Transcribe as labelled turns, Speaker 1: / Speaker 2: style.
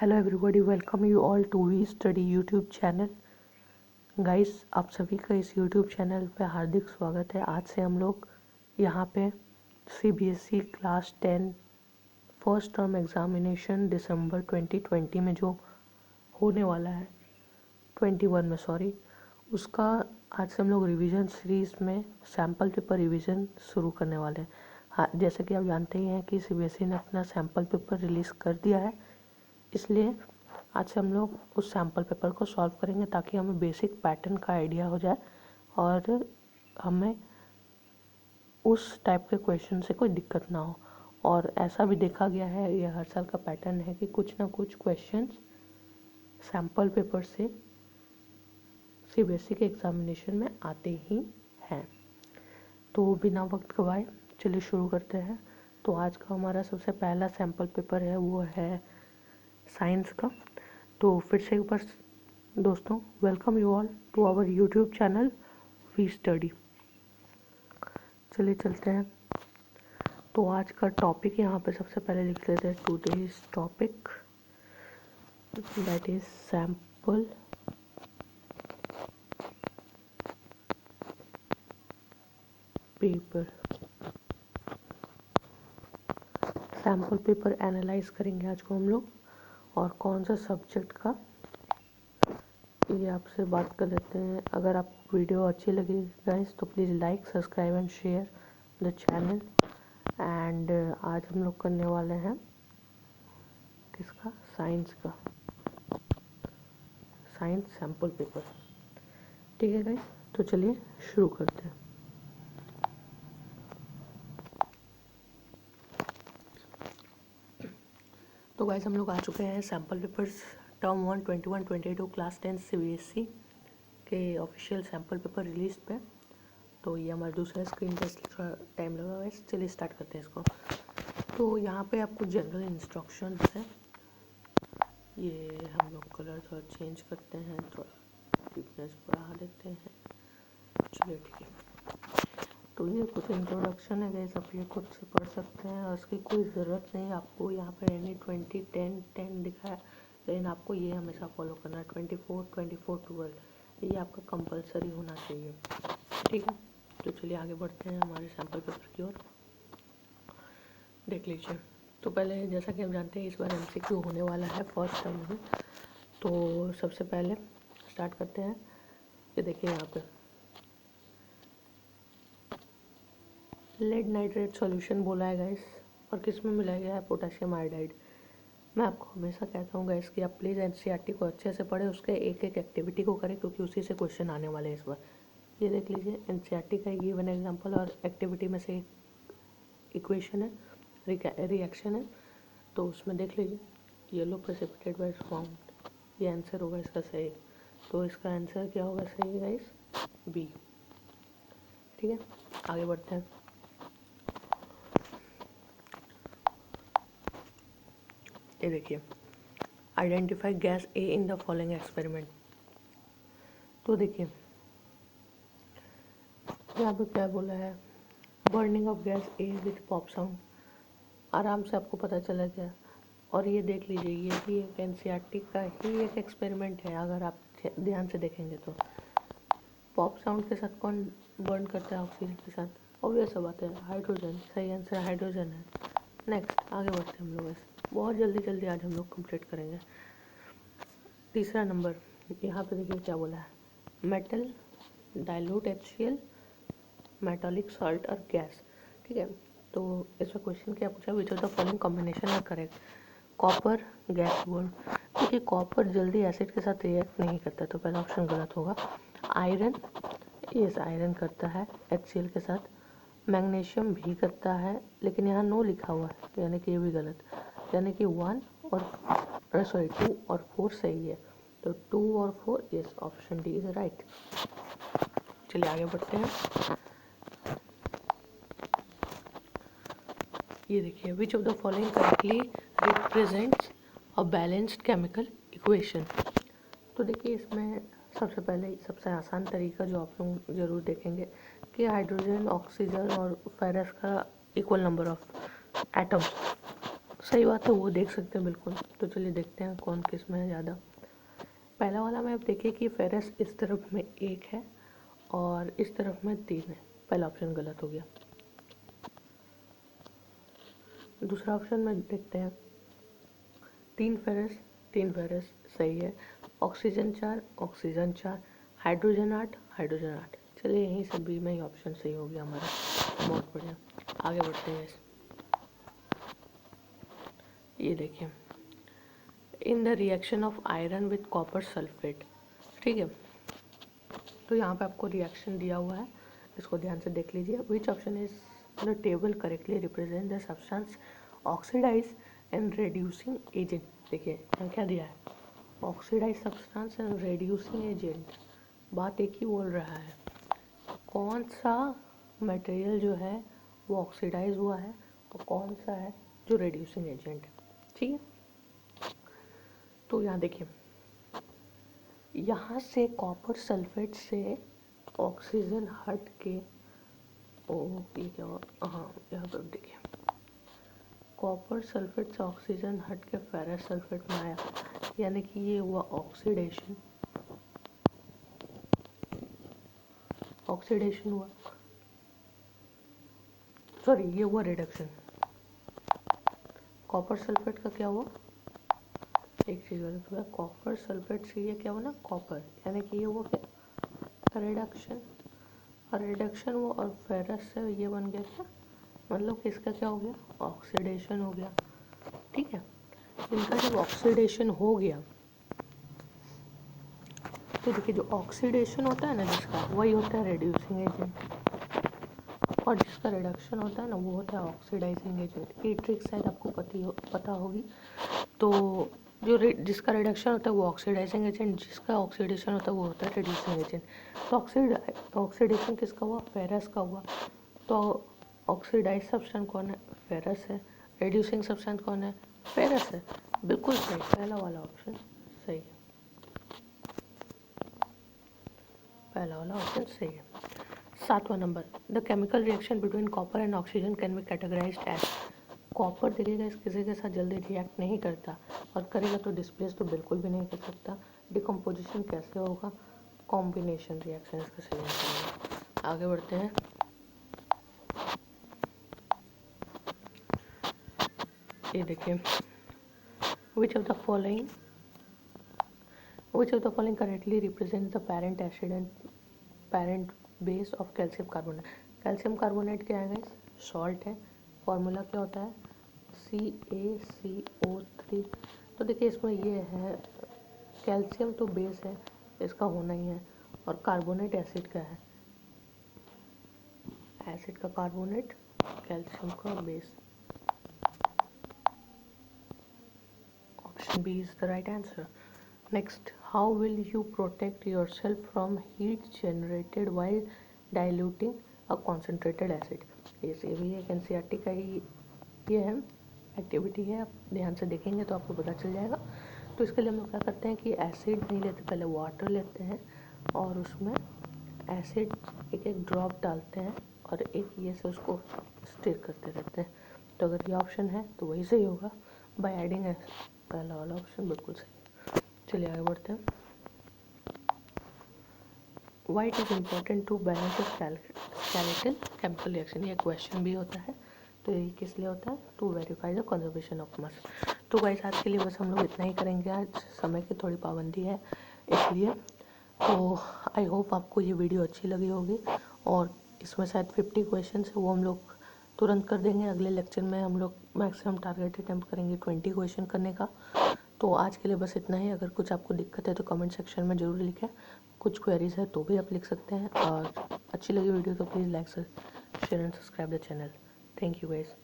Speaker 1: Hello everybody, welcome you all to V Study YouTube channel. Guys, आप सभी का इस यूट्यूब चैनल पे हार्दिक स्वागत है। आज से हम लोग यहाँ पे CBSE class 10 first term examination दिसंबर 2020 में जो होने वाला है 21 में सॉरी, उसका आज से हम लोग रिवीजन सीरीज़ में सैम्पल पेपर रिवीजन शुरू करने वाले हैं। हाँ, जैसे कि आप जानते ही हैं कि सीबीएसई ने अपना सैम्पल पेपर रिलीज़ कर दिया है, इसलिए आज से हम लोग उस सैम्पल पेपर को सॉल्व करेंगे ताकि हमें बेसिक पैटर्न का आइडिया हो जाए और हमें उस टाइप के क्वेश्चन से कोई दिक्कत ना हो। और ऐसा भी देखा गया है, ये हर साल का पैटर्न है कि कुछ ना कुछ क्वेश्चंस सैम्पल पेपर से सीबीएसई के एग्जामिनेशन में आते ही हैं। तो बिना वक्त गवाए चलिए शुरू करते हैं। तो आज का हमारा सबसे पहला सैम्पल पेपर है, वो है साइंस का। तो फिर से एक बार दोस्तों, welcome you all to our YouTube channel V Study. चलिए चलते हैं। तो आज का टॉपिक यहाँ पे सबसे पहले लिख लेते हैं। Today's topic that is sample paper. Sample paper analyse करेंगे आज को हम लोग, और कौन सा सब्जेक्ट का ये आपसे बात कर लेते हैं। अगर आप वीडियो अच्छी लगी गाइस तो please like, subscribe and share the channel. And आज हम लोग करने वाले हैं किसका, साइंस का, साइंस सैम्पल पेपर। ठीक है गाइस, तो चलिए शुरू करते हैं। तो गाइस, हम लोग आ चुके हैं sample papers term 1 21 22 class 10 CBSE के ऑफिशियल सैम्पल पेपर रिलीज पे। तो ये हमारा दूसरा स्क्रीन टेस्ट, थोड़ा टाइम लगा गाइस। चलिए स्टार्ट करते हैं इसको। तो यहाँ पे आपको जनरल इंस्ट्रक्शंस है, ये हम लोग कलर थोड़ा चेंज करते हैं, थोड़ा डिफरेंस बढ़ा देते हैं। चलिए ठीक है। तो ये कुछ इंट्रोडक्शन है गाइस, आप ये खुद से पढ़ सकते हैं और इसकी कोई ज़रूरत नहीं। आपको यहाँ पे यानी 20 10 10 दिखा है, लेकिन आपको ये हमेशा फॉलो करना है 24 24 12, ये आपका कंपलसरी होना चाहिए। ठीक है, तो चलिए आगे बढ़ते हैं हमारे सैम्पल पेपर की ओर। देख लीजिए। तो पहले जैसा कि हम जानते हैं इस बार एमसीक्यू होने वाला है फर्स्ट टर्म में। तो सबसे पहले स्टार्ट करते हैं। ये देखिए यहाँ पे लेड नाइट्रेट सॉल्यूशन बोला है गाइस, और किस में मिलाया गया है, पोटेशियम आयोडाइड। मैं आपको हमेशा कहता हूँ गाइस कि आप प्लीज़ एनसीईआरटी को अच्छे से पढ़ें, उसके एक एक एक्टिविटी को करें, क्योंकि उसी से क्वेश्चन आने वाले हैं इस बार। ये देख लीजिए, एनसीईआरटी का गिवन एग्जांपल और एक्टिविटी में से इक्वेशन है, रिएक्शन है। तो उसमें देख लीजिए, येलो प्रेसिपिटेट वाज फाउंड, ये आंसर होगा इसका सही। तो इसका आंसर क्या होगा सही गाइस, बी। ठीक है, आगे बढ़ते हैं। ये देखिए, identify gas A in the following experiment. तो देखिए यहाँ पे क्या बोला है, burning of gas A with pop sound. आराम से आपको पता चला गया। और ये देख लीजिए, ये भी एक एनसीईआरटी का ही एक एक्सपेरिमेंट है, अगर आप ध्यान से देखेंगे तो। पॉप साउंड के साथ कौन बर्न करता है ऑक्सीजन के साथ, ऑब्वियस सा बात है, हाइड्रोजन। सही आंसर हाइड्रोजन है। नेक्स्ट आगे बढ़ते हैं हम लोग, ऐसे बहुत जल्दी जल्दी आज हम लोग कंप्लीट करेंगे। तीसरा नंबर, यहाँ पे देखिए क्या बोला है, metal dilute HCl, metallic salt और गैस। ठीक है, तो इसमें क्वेश्चन क्या पूछा, which of the following combination है करेक्ट। Copper gas board. देखिए कॉपर जल्दी एसिड के साथ रिएक्ट नहीं करता, तो पहला ऑप्शन गलत होगा। आयरन, यस आयरन करता है HCl के साथ। मैग्नीशियम भी करता है, लेकिन यहाँ नो लिखा हुआ है, यानी कि ये भी गलत। यानी कि 1 और सॉरी 2 और 4 सही है। तो 2 और 4, yes option D is right. चलिए आगे बढ़ते हैं। ये देखिए, which of the following correctly represents a balanced chemical equation. तो देखिए इसमें सबसे पहले सबसे आसान तरीका जो आप लोग ज़रूर देखेंगे कि हाइड्रोजन, ऑक्सीजन और फेरस का इक्वल नंबर ऑफ एटम्स। सही बात है, वो देख सकते हैं बिल्कुल। तो चलिए देखते हैं कौन किस में है ज़्यादा। पहला वाला में आप देखिए कि फेरस इस तरफ में 1 है और इस तरफ में 3 है। पहला ऑप्शन गलत हो गया। दूसरा ऑप्शन में देखते हैं 3 फेरस सही है। Oxygen 4 oxygen 4, hydrogen 8 hydrogen 8। चलिए यहीं सभी में ही ऑप्शन सही हो गया हमारा, बहुत बढ़िया। आगे बढ़ते हैं। ये देखिए, in the reaction of iron with copper sulphate, ठीक है। तो यहाँ पे आपको रिएक्शन दिया हुआ है, इसको ध्यान से देख लीजिए। Which option is the table correctly represent the substance oxidise and reducing agent. देखिए यहाँ क्या दिया है, oxidise substance and reducing agent. बात एक ही बोल रहा है, कौन सा मटेरियल जो है वो ऑक्सीडाइज हुआ है और कौन सा है जो रेड्यूसिंग एजेंट है, ठीक है। तो यहाँ देखिए, यहाँ से कॉपर सल्फेट से ऑक्सीजन हट के, ओ ये क्या हुआ, हाँ यहाँ पर देखिए, कॉपर सल्फेट से ऑक्सीजन हट के फेरस सल्फेट में आया, यानी कि ये हुआ ऑक्सीडेशन, ऑक्सीडेशन हुआ, सॉरी ये हुआ रिडक्शन। कॉपर सल्फेट का क्या हुआ, एक चीज़ गलत हुआ, कॉपर सल्फेट से ये क्या हुआ ना कॉपर, यानी कि ये हुआ क्या रिडक्शन, और रिडक्शन हुआ, और फेरस से ये बन गया क्या, मतलब कि इसका क्या हो गया ऑक्सीडेशन हो गया, ठीक है। इनका जब ऑक्सीडेशन हो गया तो देखिए, जो ऑक्सीडेशन होता है ना जिसका, वही होता है रिड्यूसिंग एजेंट, और जिसका रिडक्शन होता है ना वो होता है ऑक्सीडाइजिंग एजेंट। ये ट्रिक शायद आपको पता होगी। तो जो जिसका रिडक्शन होता है वो ऑक्सीडाइजिंग एजेंट, जिसका ऑक्सीडेशन होता है वो होता है रिड्यूसिंग एजेंट। तो ऑक्सीडेशन किसका हुआ, फेरस का हुआ। तो ऑक्सीडाइज सब्सटेंस कौन है, फेरस है। रिड्यूसिंग सब्सटेंस कौन है, फेरस है। बिल्कुल सही, पहला वाला ऑप्शन सही है, पहला वाला ऑप्शन सही है। 7वां number, the chemical reaction between copper and oxygen can be categorised as. Copper देखिएगा इस किसी के साथ जल्दी रिएक्ट नहीं करता, और करेगा तो डिस्प्लेस तो बिल्कुल भी नहीं कर सकता। डिकम्पोजिशन कैसे होगा, कॉम्बिनेशन रिएक्शन इसका सही आंसर होगा। आगे बढ़ते हैं। ये देखिए, which of the following correctly represent the parent acid and parent base of calcium carbonate. Calcium carbonate क्या है गाइस, सॉल्ट है। फॉर्मूला क्या होता है, CaCO3। तो देखिए इसमें ये है, कैल्शियम तो बेस है, इसका होना ही है, और कार्बोनेट एसिड का है, एसिड का कार्बोनेट, कैल्शियम का base. Option B is the right answer. Next, how will you protect yourself from heat generated while diluting a concentrated acid. ये भी एक एनसीईआरटी का ही ये है, एक्टिविटी है, आप ध्यान से देखेंगे तो आपको पता चल जाएगा। तो इसके लिए हम लोग क्या करते हैं कि एसिड नहीं लेते, पहले वाटर लेते हैं और उसमें एसिड एक एक ड्रॉप डालते हैं और एक ये से उसको स्टिर करते रहते हैं। तो अगर ये ऑप्शन है तो वही सही होगा, बाय एडिंग एस, पहला वाला ऑप्शन बिल्कुल सही। चलिए आगे बढ़ते हैं। Why it is important to balance skeletal chemical reaction, ये क्वेश्चन भी होता है। तो ये किस लिए होता है, to verify the conservation of mass. तो गाइस आज के लिए बस हम लोग इतना ही करेंगे, आज समय की थोड़ी पाबंदी है इसलिए। तो आई होप आपको ये वीडियो अच्छी लगी होगी, और इसमें शायद 50 क्वेश्चन है वो हम लोग तुरंत कर देंगे। अगले लेक्चर में हम लोग मैक्सिमम टारगेट अटैम्प्ट करेंगे 20 क्वेश्चन करने का। तो आज के लिए बस इतना ही। अगर कुछ आपको दिक्कत है तो कमेंट सेक्शन में ज़रूर लिखें, कुछ क्वेरीज है तो भी आप लिख सकते हैं, और अच्छी लगी वीडियो तो please like share and subscribe the channel. Thank you guys.